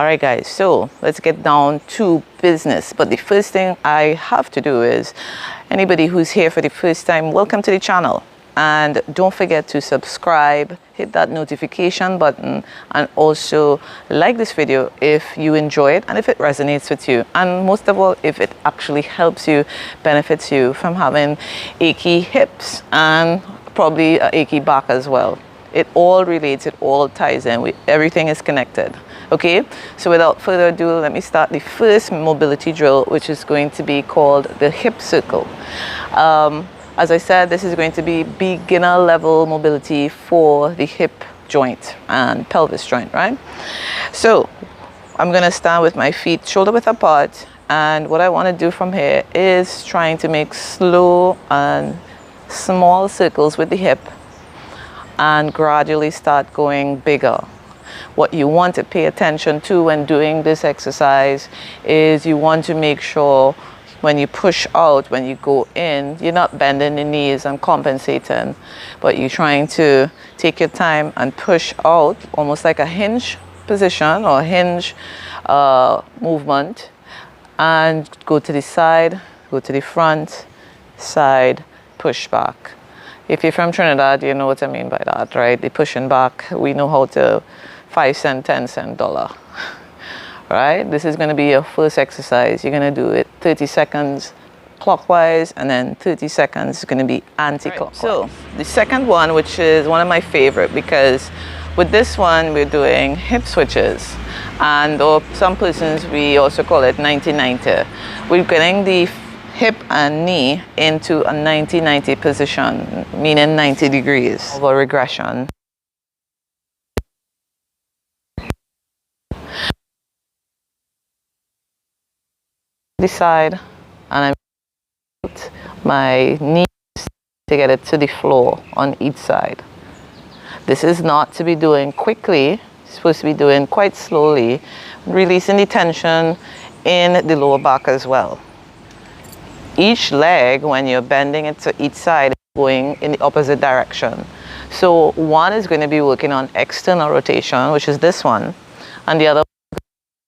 All right, guys, so let's get down to business. But the first thing I have to do is, anybody who's here for the first time, welcome to the channel. And don't forget to subscribe, hit that notification button, and also like this video if you enjoy it and if it resonates with you. And most of all, if it actually helps you, benefits you from having achy hips and probably an achy back as well. It all relates, it all ties in, everything is connected. Okay, so without further ado, let me start the first mobility drill, which is going to be called the hip circle. As I said, this is going to be beginner level mobility for the hip joint and pelvis joint, right? So I'm going to stand with my feet shoulder width apart, and what I want to do from here is trying to make slow and small circles with the hip and gradually start going bigger. What you want to pay attention to when doing this exercise is you want to make sure when you push out, when you go in, you're not bending the knees and compensating, but you're trying to take your time and push out almost like a hinge position or hinge movement, and go to the side, go to the front, side, push back. If you're from Trinidad, you know what I mean by that, right? The pushing back, we know how to 5 cent, 10 cent, dollar. Right? This is going to be your first exercise. You're going to do it 30 seconds clockwise, and then 30 seconds is going to be anti-clockwise. Right. So the second one, which is one of my favorite, because with this one we're doing hip switches, and or some persons we also call it 90-90. We're getting the hip and knee into a 90-90 position, meaning 90 degrees of a regression. The side, and I put my knees to get it to the floor on each side. This is not to be doing quickly, it's supposed to be doing quite slowly, releasing the tension in the lower back as well. Each leg, when you're bending it to each side, is going in the opposite direction. So one is going to be working on external rotation, which is this one, and the other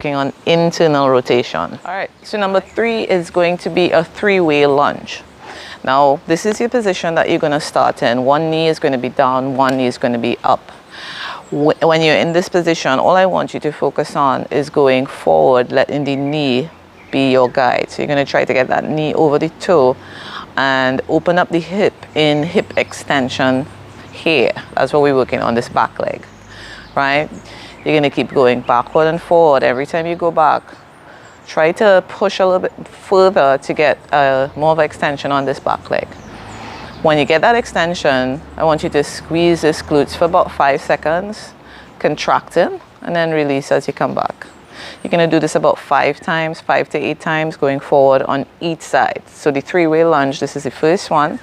on internal rotation. All right, so number 3 is going to be a 3-way lunge. Now this is your position that you're going to start in. One knee is going to be down, one knee is going to be up. When you're in this position, all I want you to focus on is going forward, letting the knee be your guide. So you're going to try to get that knee over the toe and open up the hip in hip extension here. That's what we're working on, this back leg, right? You're going to keep going backward and forward. Every time you go back, try to push a little bit further to get more of an extension on this back leg. When you get that extension, I want you to squeeze this glutes for about 5 seconds, contracting, and then release as you come back. You're going to do this about 5 times, 5 to 8 times, going forward on each side. So the 3-way lunge, this is the first one.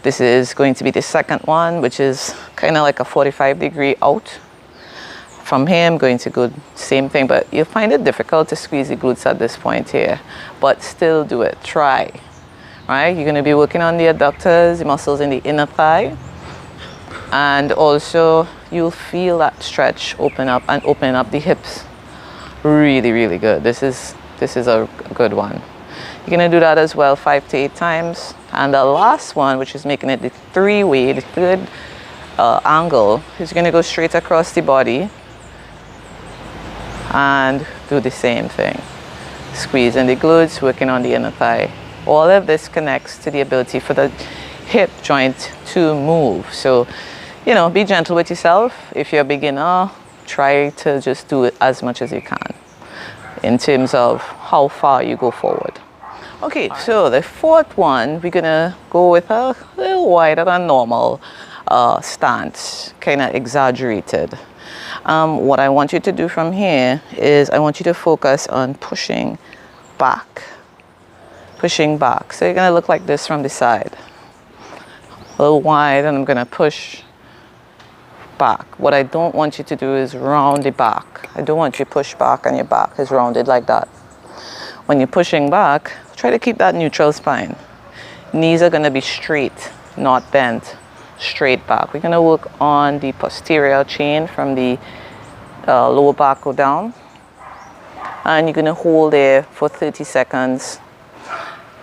This is going to be the second one, which is kind of like a 45-degree out. From here, I'm going to go same thing, but you'll find it difficult to squeeze the glutes at this point here, but still do it, try, right? You're going to be working on the adductors, the muscles in the inner thigh, and also you'll feel that stretch open up and open up the hips. Really, really good. This is a good one. You're going to do that as well 5 to 8 times. And the last one, which is making it the 3-way, the third angle, is going to go straight across the body and do the same thing. Squeezing the glutes, working on the inner thigh. All of this connects to the ability for the hip joint to move. So, you know, be gentle with yourself. If you're a beginner, try to just do it as much as you can in terms of how far you go forward. Okay, so the fourth one, we're gonna go with a little wider than normal stance, kind of exaggerated. What I want you to do from here is I want you to focus on pushing back. Pushing back. So you're going to look like this from the side. A little wide, and I'm going to push back. What I don't want you to do is round the back. I don't want you to push back and your back is rounded like that. When you're pushing back, try to keep that neutral spine. Knees are going to be straight, not bent. Straight back. We're going to work on the posterior chain from the lower back go down. and you're gonna hold there for 30 seconds.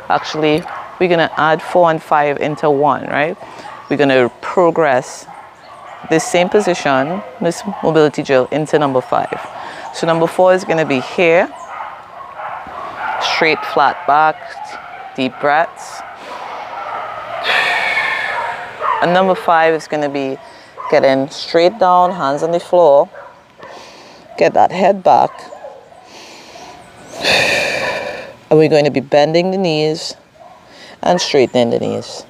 Actually, we're gonna add 4 and 5 into 1, right? We're gonna progress this same position, this mobility drill, into number 5. So number 4 is gonna be here, straight flat back, deep breaths. And number 5 is gonna be getting straight down, hands on the floor, get that head back. And we're going to be bending the knees and straightening the knees.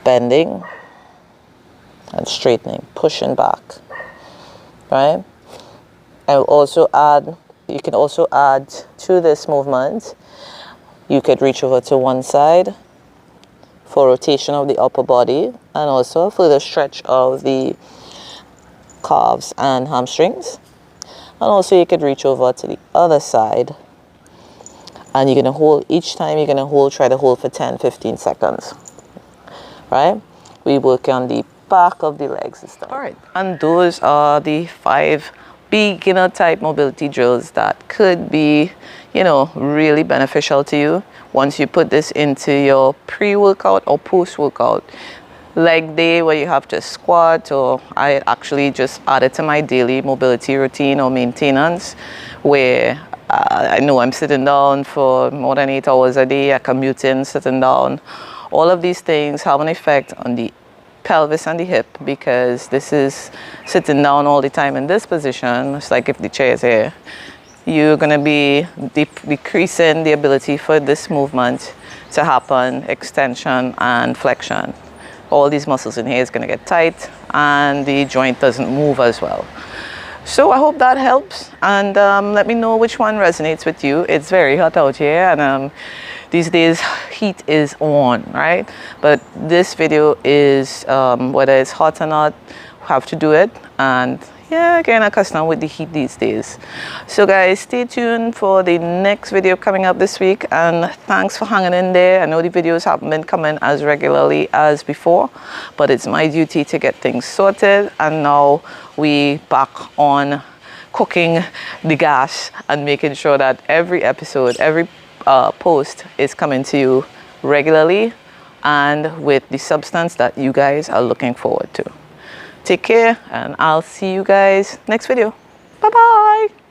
Bending and straightening, pushing back, right? I will also add, you can also add to this movement, you could reach over to one side for rotation of the upper body and also for the stretch of the calves and hamstrings. And also you could reach over to the other side, and you're going to hold, each time you're going to hold, try to hold for 10-15 seconds, right? We work on the back of the legs this time. All right, and those are the 5 beginner type mobility drills that could be, you know, really beneficial to you once you put this into your pre-workout or post-workout leg day, where you have to squat, or I actually just add it to my daily mobility routine or maintenance, where I know I'm sitting down for more than 8 hours a day, I'm commuting, sitting down. All of these things have an effect on the pelvis and the hip, because this is sitting down all the time in this position. It's like if the chair is here, you're going to be decreasing the ability for this movement to happen, extension and flexion. All these muscles in here is going to get tight, and the joint doesn't move as well. So I hope that helps, and let me know which one resonates with you. It's very hot out here, and these days heat is on, right? But this video is, whether it's hot or not, have to do it, and yeah, getting accustomed with the heat these days. So guys, stay tuned for the next video coming up this week, and thanks for hanging in there. I know the videos haven't been coming as regularly as before, but it's my duty to get things sorted, and now we back on cooking the gas and making sure that every episode, every post is coming to you regularly and with the substance that you guys are looking forward to. Take care, and I'll see you guys next video. Bye bye.